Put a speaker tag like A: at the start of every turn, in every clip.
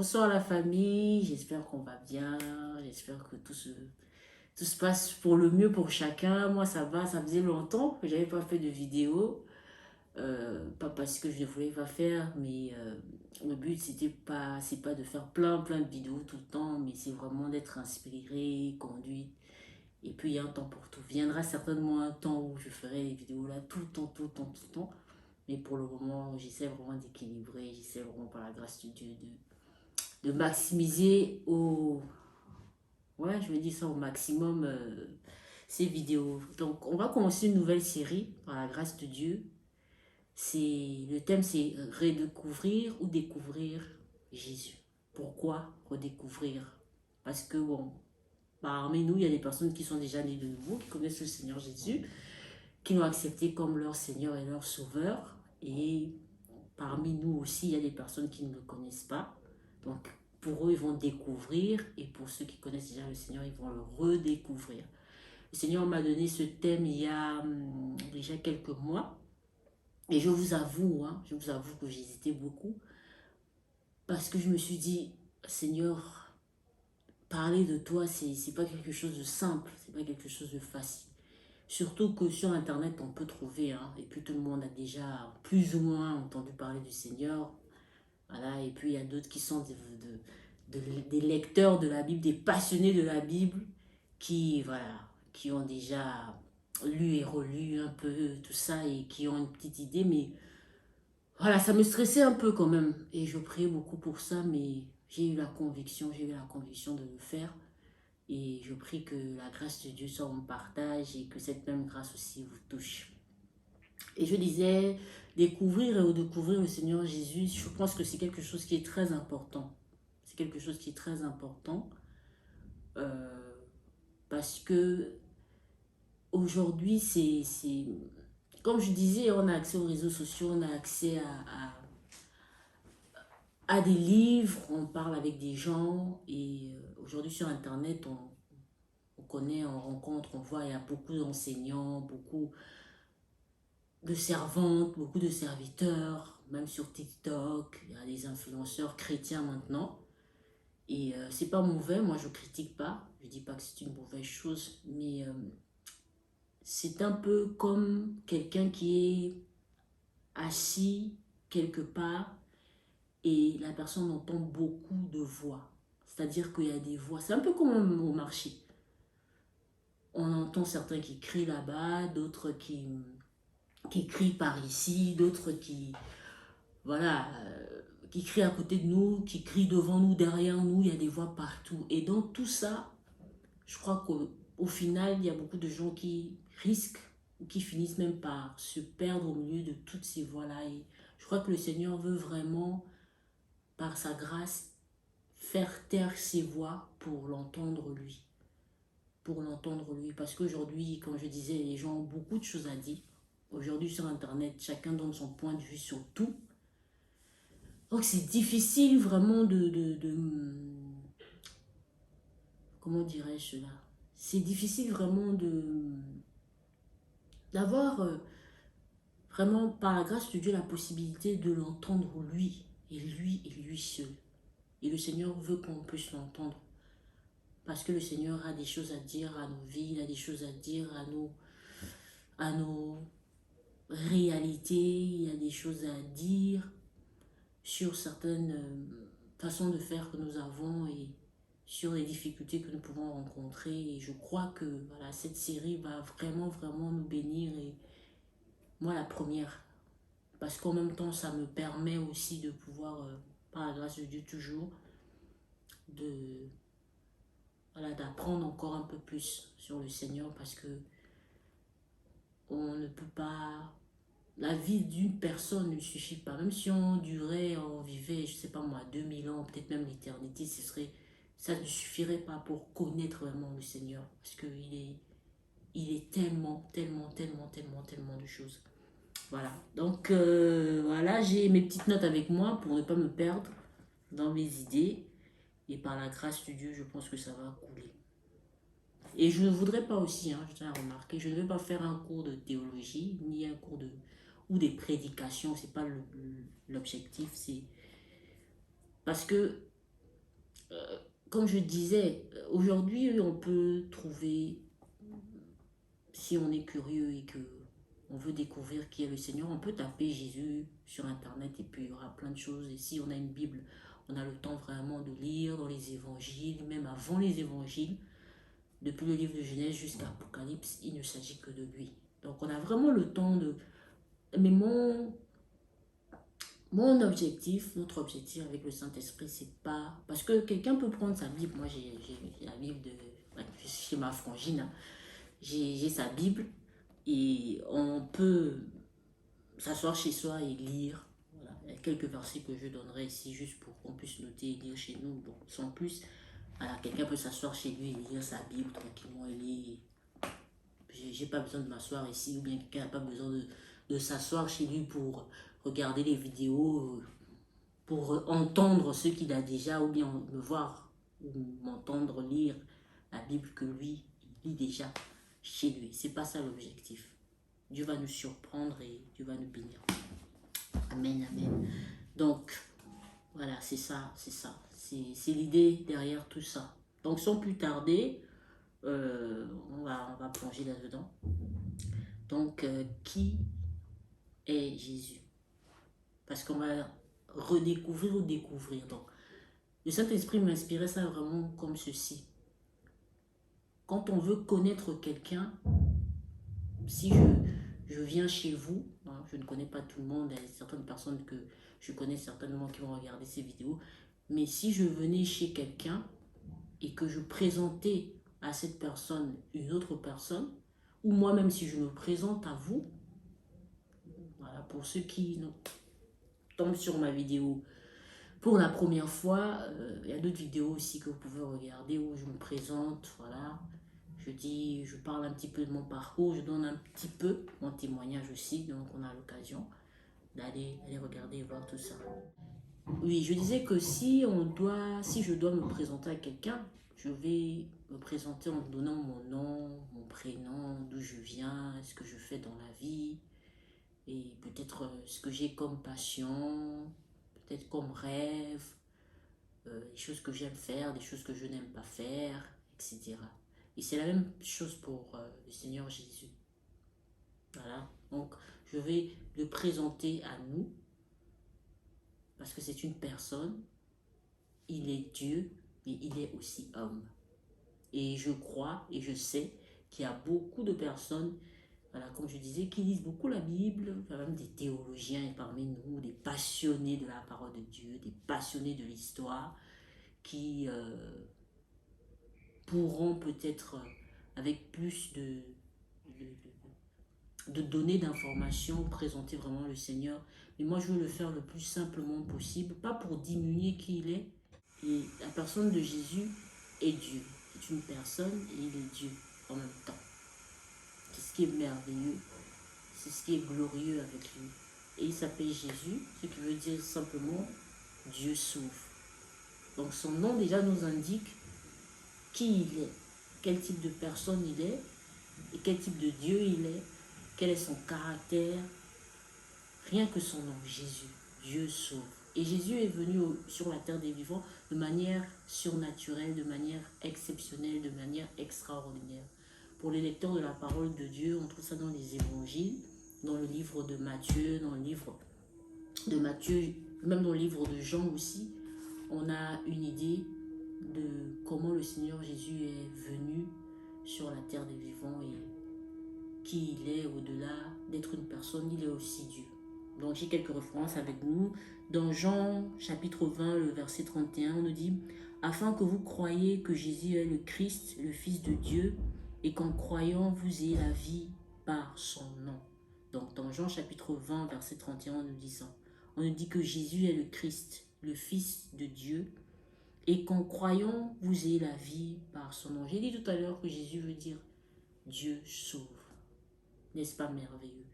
A: Bonsoir la famille, j'espère qu'on va bien, j'espère que tout se passe pour le mieux pour chacun. Moi ça va, ça faisait longtemps que j'avais pas fait de vidéo. Pas parce que je ne voulais pas faire, mais le but c'est pas de faire plein de vidéos tout le temps, mais c'est vraiment d'être inspiré, conduite. Et puis il y a un temps pour tout. Viendra certainement un temps où je ferai les vidéos là tout le temps, tout le temps, tout le temps. Mais pour le moment, j'essaie vraiment d'équilibrer, j'essaie vraiment par la grâce de Dieu de maximiser ouais, je me dis ça au maximum ces vidéos. Donc, on va commencer une nouvelle série par la grâce de Dieu. Le thème, c'est redécouvrir ou découvrir Jésus. Pourquoi redécouvrir? Parce que, bon, parmi nous, il y a des personnes qui sont déjà nées de nouveau, qui connaissent le Seigneur Jésus, qui l'ont accepté comme leur Seigneur et leur Sauveur. Et parmi nous aussi, il y a des personnes qui ne le connaissent pas. Donc, pour eux, ils vont découvrir. Et pour ceux qui connaissent déjà le Seigneur, ils vont le redécouvrir. Le Seigneur m'a donné ce thème il y a déjà quelques mois. Et je vous avoue que j'hésitais beaucoup. Parce que je me suis dit, Seigneur, parler de toi, c'est pas quelque chose de simple. C'est pas quelque chose de facile. Surtout que sur Internet, on peut trouver, hein, et puis tout le monde a déjà plus ou moins entendu parler du Seigneur. Voilà, et puis il y a d'autres qui sont des lecteurs de la Bible, des passionnés de la Bible, voilà, qui ont déjà lu et relu un peu tout ça et qui ont une petite idée. Mais voilà, ça me stressait un peu quand même. Et je priais beaucoup pour ça, mais j'ai eu la conviction de le faire. Et je prie que la grâce de Dieu soit en partage et que cette même grâce aussi vous touche. Et je disais, découvrir et redécouvrir le Seigneur Jésus, je pense que c'est quelque chose qui est très important. C'est quelque chose qui est très important euh, parce que aujourd'hui, comme je disais, on a accès aux réseaux sociaux, on a accès à des livres, on parle avec des gens et aujourd'hui sur Internet, on connaît, on rencontre, on voit, il y a beaucoup d'enseignants, beaucoup de servantes, beaucoup de serviteurs, même sur TikTok, il y a des influenceurs chrétiens maintenant. Et c'est pas mauvais, moi je critique pas, je dis pas que c'est une mauvaise chose, mais c'est un peu comme quelqu'un qui est assis quelque part et la personne entend beaucoup de voix. C'est-à-dire qu'il y a des voix, c'est un peu comme au marché. On entend certains qui crient là-bas, d'autres qui crient par ici, d'autres voilà, qui crient à côté de nous, qui crient devant nous, derrière nous, il y a des voix partout. Et dans tout ça, je crois qu'au final, il y a beaucoup de gens qui risquent ou qui finissent même par se perdre au milieu de toutes ces voix-là. Et je crois que le Seigneur veut vraiment, par sa grâce, faire taire ces voix pour l'entendre lui. Pour l'entendre lui. Parce qu'aujourd'hui, comme je disais, les gens ont beaucoup de choses à dire. Aujourd'hui, sur Internet, chacun donne son point de vue sur tout. Donc c'est difficile vraiment comment dirais-je cela? C'est difficile vraiment d'avoir vraiment par la grâce de Dieu la possibilité de l'entendre lui et lui seul. Et le Seigneur veut qu'on puisse l'entendre. Parce que le Seigneur a des choses à dire à nos vies, il a des choses à dire à nos réalités, il a des choses à dire sur certaines façons de faire que nous avons et sur les difficultés que nous pouvons rencontrer. Et je crois que voilà, cette série va vraiment nous bénir. Et moi, la première, parce qu'en même temps, ça me permet aussi de pouvoir, par la grâce de Dieu toujours, de, voilà, d'apprendre encore un peu plus sur le Seigneur parce que on ne peut pas... La vie d'une personne ne suffit pas. Même si on vivait, je sais pas moi, 2000 ans, peut-être même l'éternité, ça ne suffirait pas pour connaître vraiment le Seigneur. Parce il est tellement de choses. Voilà. Donc, voilà, j'ai mes petites notes avec moi pour ne pas me perdre dans mes idées. Et par la grâce de Dieu, je pense que ça va couler. Et je ne voudrais pas aussi, hein, je tiens à remarquer, je ne veux pas faire un cours de théologie, ni un cours ou des prédications, c'est pas l'objectif, c'est parce que comme je disais, aujourd'hui, on peut trouver, si on est curieux et que on veut découvrir qui est le Seigneur, on peut taper Jésus sur Internet et puis il y aura plein de choses. Et si on a une Bible, on a le temps vraiment de lire dans les évangiles, même avant les évangiles, depuis le livre de Genèse jusqu'à Apocalypse, il ne s'agit que de lui. Donc on a vraiment le temps de... Mais mon objectif, notre objectif avec le Saint-Esprit, c'est pas... Parce que quelqu'un peut prendre sa Bible, moi j'ai la Bible de... ouais, chez ma frangine, hein. J'ai sa Bible et on peut s'asseoir chez soi et lire. Voilà. Il y a quelques versets que je donnerai ici juste pour qu'on puisse noter et lire chez nous. Bon, sans plus, voilà, quelqu'un peut s'asseoir chez lui et lire sa Bible tranquillement et lire. J'ai pas besoin de m'asseoir ici ou bien quelqu'un n'a pas besoin de s'asseoir chez lui pour regarder les vidéos, pour entendre ce qu'il a déjà ou bien me voir ou m'entendre lire la Bible que lui, il lit déjà chez lui. C'est pas ça l'objectif. Dieu va nous surprendre et Dieu va nous bénir. Amen, amen. Donc, voilà, c'est ça, c'est ça. C'est l'idée derrière tout ça. Donc, sans plus tarder, on va plonger là-dedans. Donc, qui est Jésus? Parce qu'on va redécouvrir ou découvrir. Donc, le Saint-Esprit m'inspirait ça vraiment comme ceci. Quand on veut connaître quelqu'un, si je viens chez vous, hein, je ne connais pas tout le monde, il y a certaines personnes que je connais certainement qui vont regarder ces vidéos, mais si je venais chez quelqu'un et que je présentais à cette personne une autre personne, ou moi-même si je me présente à vous, voilà, pour ceux qui tombent sur ma vidéo pour la première fois, il y a d'autres vidéos aussi que vous pouvez regarder où je me présente, voilà. Je parle un petit peu de mon parcours, je donne un petit peu mon témoignage aussi, donc on a l'occasion d'aller regarder et voir tout ça. Oui, je disais que si je dois me présenter à quelqu'un, je vais me présenter en donnant mon nom, mon prénom, d'où je viens, ce que je fais dans la vie, et peut-être ce que j'ai comme passion, peut-être comme rêve, des choses que j'aime faire, des choses que je n'aime pas faire, etc. Et c'est la même chose pour le Seigneur Jésus. Voilà. Donc, je vais le présenter à nous parce que c'est une personne, il est Dieu, mais il est aussi homme. Et je crois et je sais qu'il y a beaucoup de personnes, voilà, comme je disais, qui lisent beaucoup la Bible, même des théologiens parmi nous, des passionnés de la parole de Dieu, des passionnés de l'histoire, qui pourront peut-être, avec plus de données, d'informations, présenter vraiment le Seigneur. Mais moi, je veux le faire le plus simplement possible, pas pour diminuer qui il est. Et la personne de Jésus est Dieu. C'est une personne et il est Dieu en même temps. C'est ce qui est merveilleux, c'est ce qui est glorieux avec lui. Et il s'appelle Jésus, ce qui veut dire simplement Dieu sauve. Donc son nom déjà nous indique qui il est, quel type de personne il est, et quel type de Dieu il est, quel est son caractère. Rien que son nom, Jésus, Dieu sauve. Et Jésus est venu sur la terre des vivants de manière surnaturelle, de manière exceptionnelle, de manière extraordinaire. Pour les lecteurs de la parole de Dieu, on trouve ça dans les évangiles, dans le livre de Matthieu, même dans le livre de Jean aussi. On a une idée de comment le Seigneur Jésus est venu sur la terre des vivants et qui il est au-delà d'être une personne, il est aussi Dieu. Donc j'ai quelques références avec nous. Dans Jean chapitre 20, le verset 31, on nous dit « Afin que vous croyiez que Jésus est le Christ, le Fils de Dieu, et qu'en croyant vous ayez la vie par son nom. » Donc dans Jean chapitre 20, verset 31, on nous dit ça. On nous dit que Jésus est le Christ, le Fils de Dieu, et qu'en croyant vous ayez la vie par son nom. J'ai dit tout à l'heure que Jésus veut dire Dieu sauve. N'est-ce pas merveilleux?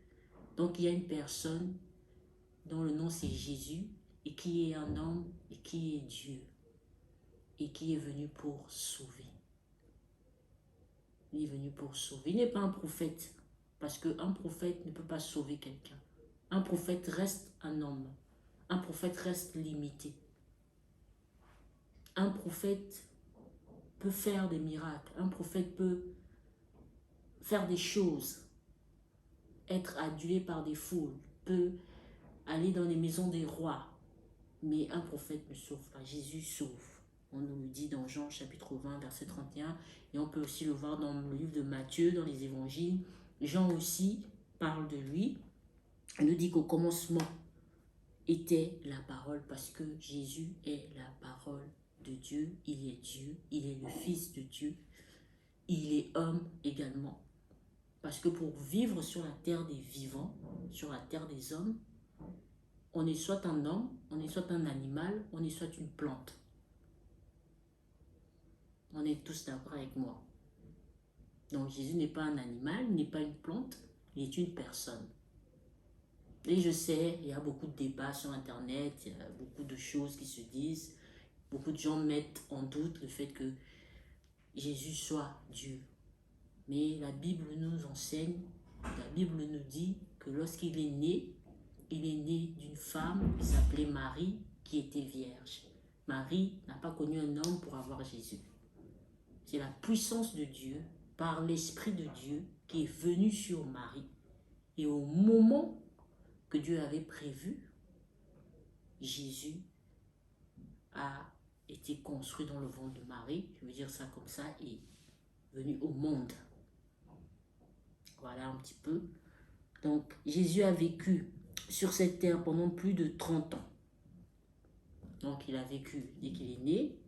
A: Donc il y a une personne dont le nom c'est Jésus et qui est un homme et qui est Dieu et qui est venu pour sauver. Il est venu pour sauver. Il n'est pas un prophète parce qu'un prophète ne peut pas sauver quelqu'un. Un prophète reste un homme. Un prophète reste limité. Un prophète peut faire des miracles. Un prophète peut faire des choses, être adulé par des foules, peut aller dans les maisons des rois. Mais un prophète ne sauve pas. Jésus sauve. On nous le dit dans Jean chapitre 20, verset 31. Et on peut aussi le voir dans le livre de Matthieu, dans les évangiles. Jean aussi parle de lui. Il nous dit qu'au commencement était la parole, parce que Jésus est la parole de Dieu. Il est Dieu. Il est le Fils de Dieu. Il est homme également. Parce que pour vivre sur la terre des vivants, sur la terre des hommes, on est soit un homme, on est soit un animal, on est soit une plante. On est tous d'accord avec moi. Donc Jésus n'est pas un animal, n'est pas une plante, il est une personne. Et je sais, il y a beaucoup de débats sur Internet, il y a beaucoup de choses qui se disent. Beaucoup de gens mettent en doute le fait que Jésus soit Dieu. Mais la Bible nous enseigne, la Bible nous dit que lorsqu'il est né, il est né d'une femme qui s'appelait Marie, qui était vierge. Marie n'a pas connu un homme pour avoir Jésus. C'est la puissance de Dieu, par l'Esprit de Dieu, qui est venu sur Marie. Et au moment que Dieu avait prévu, Jésus a été construit dans le ventre de Marie, je veux dire ça comme ça, et venu au monde. Voilà un petit peu. Donc, Jésus a vécu sur cette terre pendant plus de 30 ans. Donc, il a vécu dès qu'il est né.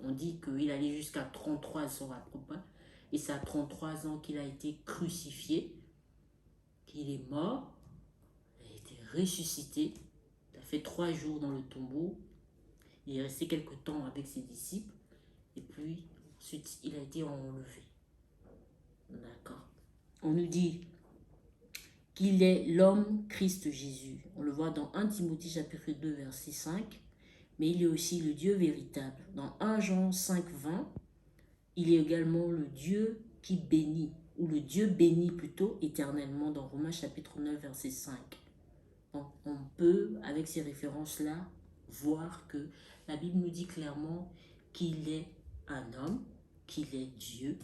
A: On dit qu'il allait jusqu'à 33 ans à propos. Et c'est à 33 ans qu'il a été crucifié, qu'il est mort, il a été ressuscité. Il a fait 3 jours dans le tombeau. Il est resté quelque temps avec ses disciples. Et puis, ensuite, il a été enlevé. D'accord. On nous dit qu'il est l'homme Christ Jésus. On le voit dans 1 Timothée chapitre 2 verset 5. Mais il est aussi le Dieu véritable. Dans 1 Jean 5, 20, il est également le Dieu qui bénit, ou le Dieu bénit plutôt éternellement dans Romains chapitre 9 verset 5. Donc on peut, avec ces références-là, voir que la Bible nous dit clairement qu'il est un homme, qu'il est Dieu.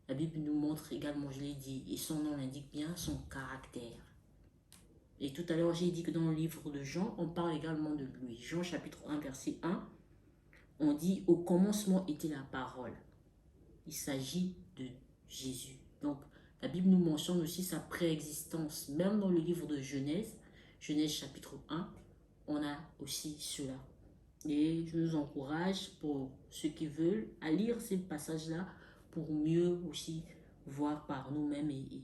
A: La Bible nous montre également, je l'ai dit, et son nom indique bien son caractère. Et tout à l'heure, j'ai dit que dans le livre de Jean, on parle également de lui. Jean chapitre 1, verset 1, on dit « Au commencement était la parole ». Il s'agit de Jésus. Donc, la Bible nous mentionne aussi sa préexistence. Même dans le livre de Genèse, Genèse chapitre 1, on a aussi cela. Et je nous encourage, pour ceux qui veulent, à lire ces passages-là pour mieux aussi voir par nous-mêmes et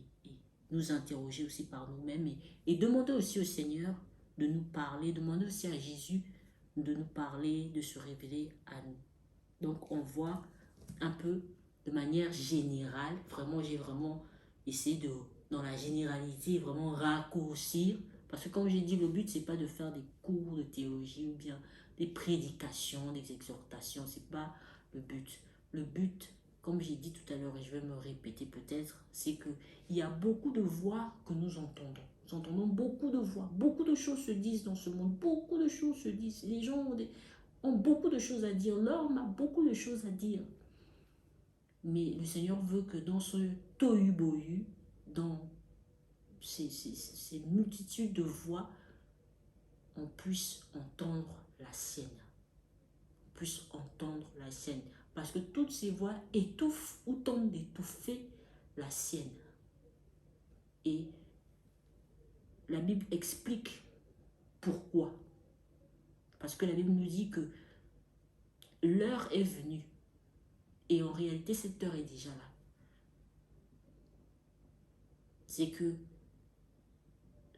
A: nous interroger aussi par nous-mêmes et demander aussi au Seigneur de nous parler, demander aussi à Jésus de nous parler, de se révéler à nous. Donc on voit un peu de manière générale, vraiment j'ai vraiment essayé de, dans la généralité, vraiment raccourcir, parce que comme j'ai dit, le but c'est pas de faire des cours de théologie ou bien des prédications, des exhortations, c'est pas le but. Le but, comme j'ai dit tout à l'heure et je vais me répéter peut-être, c'est que il y a beaucoup de voix que nous entendons. Nous entendons beaucoup de voix, beaucoup de choses se disent dans ce monde, beaucoup de choses se disent. Les gens ont beaucoup de choses à dire, l'homme a beaucoup de choses à dire. Mais le Seigneur veut que dans ce tohu-bohu, dans ces multitudes de voix, on puisse entendre la sienne. On puisse entendre la sienne. Parce que toutes ces voix étouffent ou tentent d'étouffer la sienne. Et la Bible explique pourquoi. Parce que la Bible nous dit que l'heure est venue. Et en réalité, cette heure est déjà là. C'est que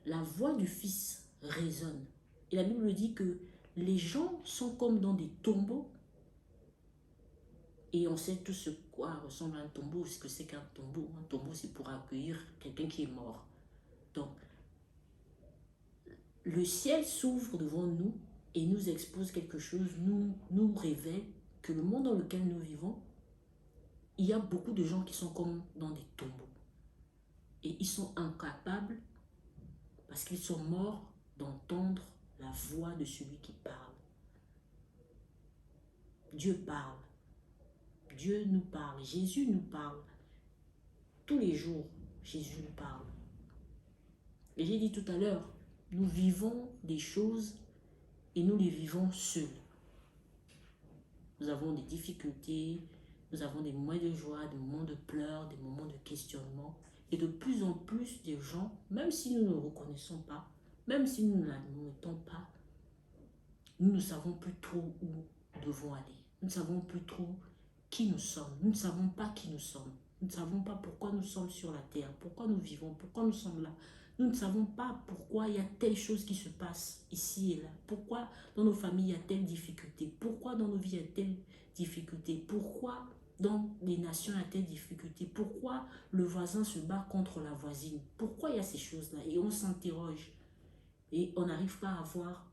A: la voix du Fils résonne. Et la Bible dit que les gens sont comme dans des tombeaux. Et on sait tous ce quoi ressemble un tombeau, ce que c'est qu'un tombeau. Un tombeau, c'est pour accueillir quelqu'un qui est mort. Donc, le ciel s'ouvre devant nous et nous expose quelque chose, nous révèle que le monde dans lequel nous vivons, il y a beaucoup de gens qui sont comme dans des tombeaux. Et ils sont incapables, parce qu'ils sont morts, d'entendre la voix de celui qui parle. Dieu parle. Dieu nous parle. Jésus nous parle. Tous les jours, Jésus nous parle. Et j'ai dit tout à l'heure, nous vivons des choses et nous les vivons seuls. Nous avons des difficultés, nous avons des moments de joie, des moments de pleurs, des moments de questionnement. Et de plus en plus de gens, même si nous ne le reconnaissons pas, même si nous ne l'admettons pas, nous ne savons plus trop où nous devons aller. Nous ne savons plus trop qui nous sommes. Nous ne savons pas qui nous sommes. Nous ne savons pas pourquoi nous sommes sur la terre, pourquoi nous vivons, pourquoi nous sommes là. Nous ne savons pas pourquoi il y a telle chose qui se passe ici et là. Pourquoi dans nos familles il y a telle difficulté. Pourquoi dans nos vies il y a telle difficulté. Pourquoi dans les nations il y a telle difficulté. Pourquoi le voisin se bat contre la voisine. Pourquoi il y a ces choses-là. Et on s'interroge. Et on n'arrive pas à avoir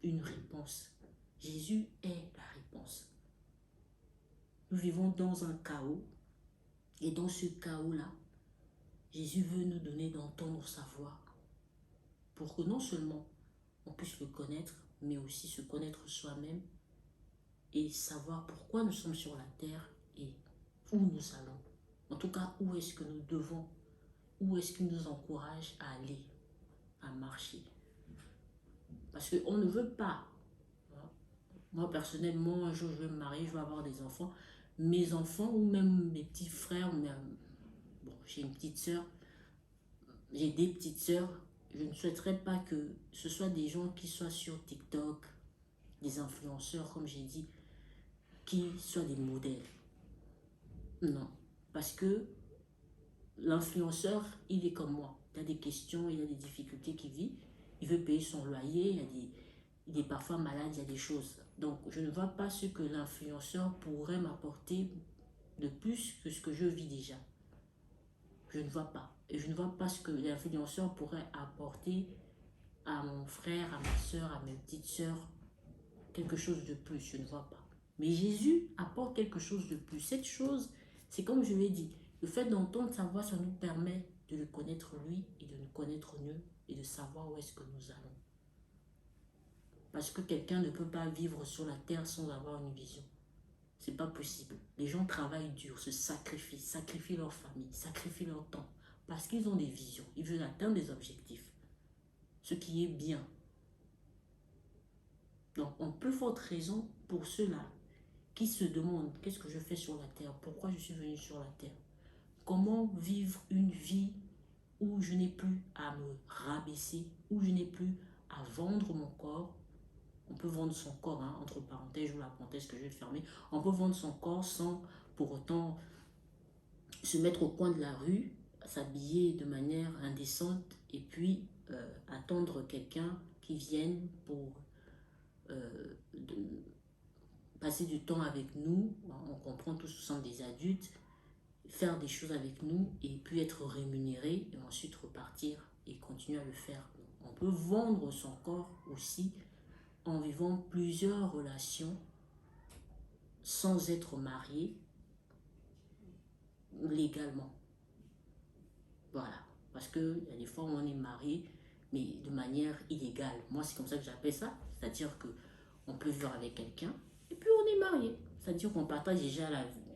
A: une réponse. Jésus est la réponse. Nous vivons dans un chaos. Et dans ce chaos-là, Jésus veut nous donner d'entendre sa voix pour que non seulement on puisse le connaître, mais aussi se connaître soi-même et savoir pourquoi nous sommes sur la terre et où nous allons. En tout cas, où est-ce que nous devons, où est-ce qu'il nous encourage à aller, à marcher. Parce qu'on ne veut pas. Moi, personnellement, un jour, je vais me marier, je vais avoir des enfants. Mes enfants ou même mes petits frères, même, bon, j'ai une petite soeur, j'ai des petites sœurs, je ne souhaiterais pas que ce soit des gens qui soient sur TikTok, des influenceurs, comme j'ai dit, qui soient des modèles. Non, parce que l'influenceur, il est comme moi. Il a des questions, il a des difficultés qu'il vit. Il veut payer son loyer, il est parfois malade, il y a des choses. Donc, je ne vois pas ce que l'influenceur pourrait m'apporter de plus que ce que je vis déjà. Je ne vois pas. Et je ne vois pas ce que l'influenceur pourrait apporter à mon frère, à ma soeur, à mes petites soeurs. Quelque chose de plus, je ne vois pas. Mais Jésus apporte quelque chose de plus. Cette chose, c'est comme je l'ai dit, le fait d'entendre sa voix, ça nous permet de le connaître lui et de nous connaître nous et de savoir où est-ce que nous allons. Parce que quelqu'un ne peut pas vivre sur la terre sans avoir une vision. C'est pas possible. Les gens travaillent dur, se sacrifient leur famille, sacrifient leur temps. Parce qu'ils ont des visions. Ils veulent atteindre des objectifs. Ce qui est bien. Donc, en plus forte raison pour ceux-là qui se demandent qu'est-ce que je fais sur la terre, pourquoi je suis venu sur la terre, comment vivre une vie où je n'ai plus à me rabaisser, où je n'ai plus à vendre mon corps. On peut vendre son corps, hein, entre parenthèses, ou la parenthèse que je vais fermer. On peut vendre son corps sans pour autant se mettre au coin de la rue, s'habiller de manière indécente et puis attendre quelqu'un qui vienne pour passer du temps avec nous. On comprend tous, ce sont des adultes, faire des choses avec nous et puis être rémunéré et ensuite repartir et continuer à le faire. On peut vendre son corps aussi en vivant plusieurs relations sans être marié légalement. Voilà. Parce qu'il y a des fois où on est marié, mais de manière illégale. Moi, c'est comme ça que j'appelle ça. C'est-à-dire qu'on peut vivre avec quelqu'un et puis on est marié. C'est-à-dire qu'on partage déjà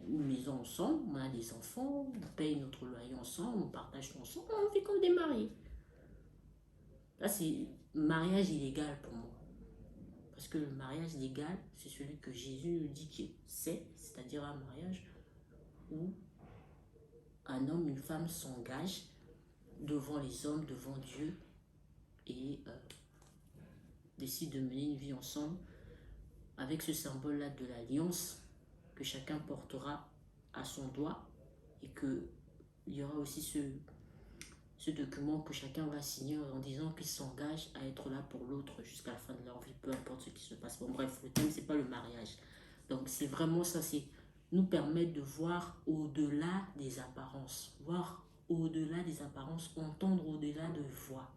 A: une maison ensemble, on a des enfants, on paye notre loyer ensemble, on partage ensemble, on vit comme des mariés. Là, c'est mariage illégal pour moi. Parce que le mariage légal, c'est celui que Jésus nous dit que c'est-à-dire un mariage où un homme, une femme s'engagent devant les hommes, devant Dieu, et décident de mener une vie ensemble avec ce symbole-là de l'alliance que chacun portera à son doigt et qu'il y aura aussi ce document que chacun va signer en disant qu'il s'engage à être là pour l'autre jusqu'à la fin de leur vie, peu importe ce qui se passe. Bon, bref, le thème, c'est pas le mariage. Donc, c'est vraiment ça, c'est nous permettre de voir au-delà des apparences, voir au-delà des apparences, entendre au-delà de voix.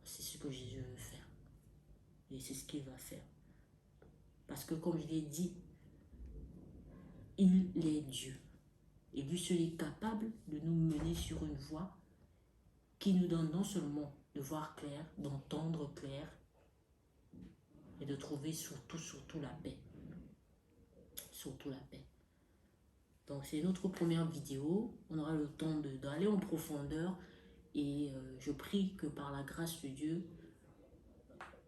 A: C'est ce que Jésus veut faire. Et c'est ce qu'il va faire. Parce que, comme je l'ai dit, il est Dieu. Et lui seul est capable de nous mener sur une voie qui nous donne non seulement de voir clair, d'entendre clair, et de trouver surtout la paix. Surtout la paix. Donc c'est notre première vidéo. On aura le temps d'aller en profondeur et je prie que par la grâce de Dieu,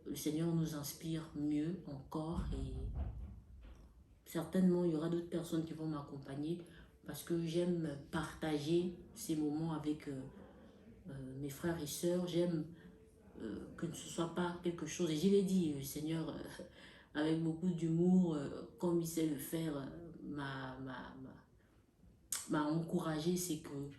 A: le Seigneur nous inspire mieux encore et certainement il y aura d'autres personnes qui vont m'accompagner parce que j'aime partager ces moments avec mes frères et sœurs. J'aime que ce ne soit pas quelque chose, et je l'ai dit, le Seigneur avec beaucoup d'humour, comme il sait le faire, m'a encouragé. C'est que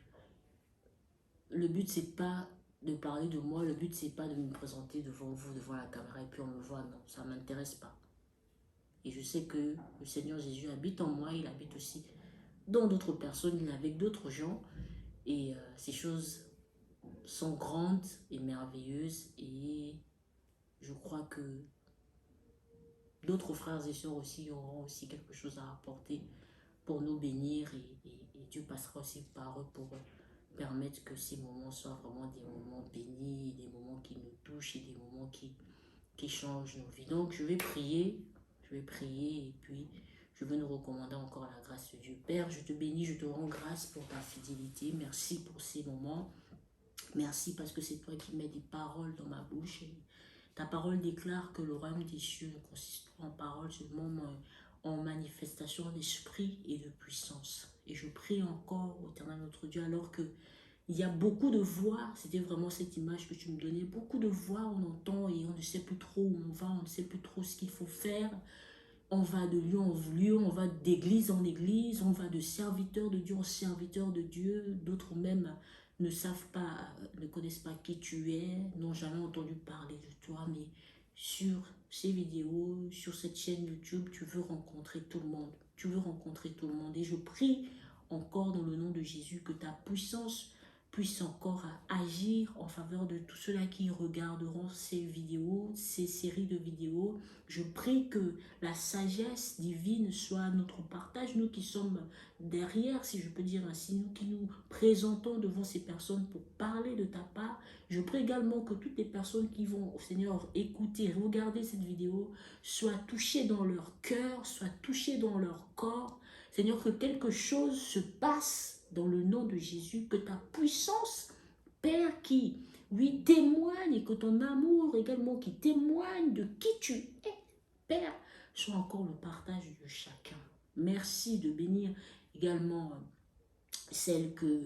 A: le but c'est pas de parler de moi, le but c'est pas de me présenter devant vous, devant la caméra et puis on me voit, non, ça ne m'intéresse pas. Et je sais que le Seigneur Jésus habite en moi, il habite aussi dans d'autres personnes, il est avec d'autres gens et ces choses sont grandes et merveilleuses et je crois que d'autres frères et sœurs aussi auront aussi quelque chose à apporter pour nous bénir et Dieu passera aussi par eux pour permettre que ces moments soient vraiment des moments bénis, des moments qui nous touchent et des moments qui changent nos vies. Donc je vais prier et puis je veux nous recommander encore la grâce de Dieu. Père, je te bénis, je te rends grâce pour ta fidélité. Merci pour ces moments. Merci parce que c'est toi qui mets des paroles dans ma bouche. Et ta parole déclare que le royaume des cieux ne consiste pas en paroles, seulement en manifestation d'esprit et de puissance. Et je prie encore, éternel notre Dieu, alors que il y a beaucoup de voix, c'était vraiment cette image que tu me donnais, beaucoup de voix on entend et on ne sait plus trop où on va, on ne sait plus trop ce qu'il faut faire. On va de lieu en lieu, on va d'église en église, on va de serviteur de Dieu en serviteur de Dieu. D'autres même ne savent pas, ne connaissent pas qui tu es, n'ont jamais entendu parler de toi, mais sur ces vidéos, sur cette chaîne YouTube, tu veux rencontrer tout le monde. Tu veux rencontrer tout le monde. Et je prie encore dans le nom de Jésus que ta puissance puisse encore agir en faveur de tous ceux-là qui regarderont ces vidéos, ces séries de vidéos. Je prie que la sagesse divine soit notre partage, nous qui sommes derrière, si je peux dire ainsi, nous qui nous présentons devant ces personnes pour parler de ta part. Je prie également que toutes les personnes qui vont, au Seigneur, écouter, regarder cette vidéo, soient touchées dans leur cœur, soient touchées dans leur corps. Seigneur, que quelque chose se passe dans le nom de Jésus, que ta puissance, Père, qui, oui, témoigne, et que ton amour également qui témoigne de qui tu es, Père, soit encore le partage de chacun. Merci de bénir également celle que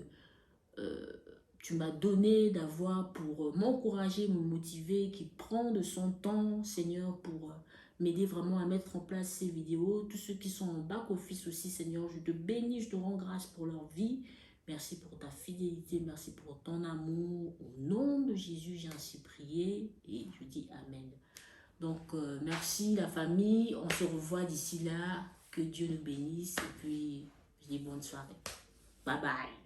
A: tu m'as donné d'avoir pour m'encourager, me motiver, qui prend de son temps, Seigneur, pour m'aider vraiment à mettre en place ces vidéos. Tous ceux qui sont en back-office aussi, Seigneur, je te bénis, je te rends grâce pour leur vie. Merci pour ta fidélité, merci pour ton amour. Au nom de Jésus, j'ai ainsi prié et je dis Amen. Donc, merci la famille. On se revoit d'ici là. Que Dieu nous bénisse et puis je dis bonne soirée. Bye bye.